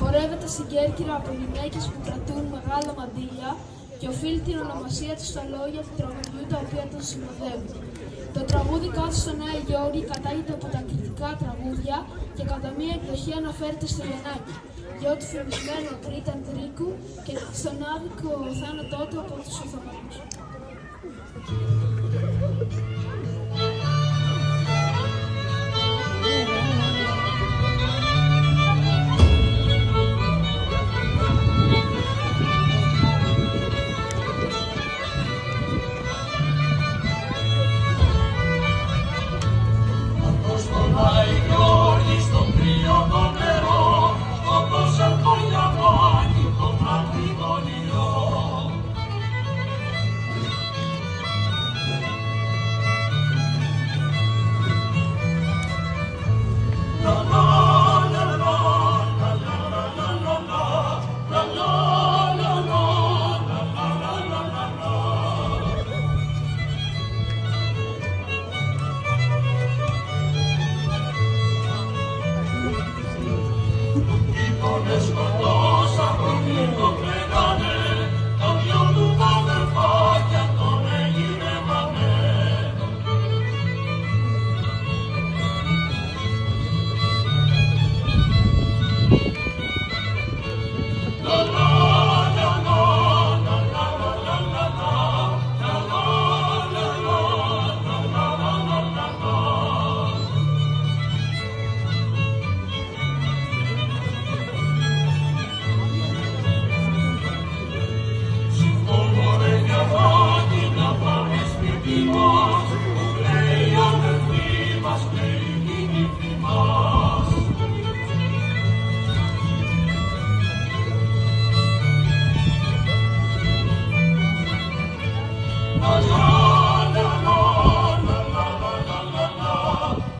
Χορεύεται στην Κέρκυρα από γυναίκες που κρατούν μεγάλα μαντήλια και οφείλει την ονομασία του στα λόγια του τραγουδιού τα οποία τον συνοδεύουν. Το τραγούδι «Κάτω στον Άη Γιώρη» κατάγεται από τα κριτικά τραγούδια και κατά μία εκδοχή αναφέρεται στο Γιαννάκη, γιο του φημισμένου Ακρίτα Αντρίκου και στον άδικο θάνατό του από τους Οθωμανούς. Let's go.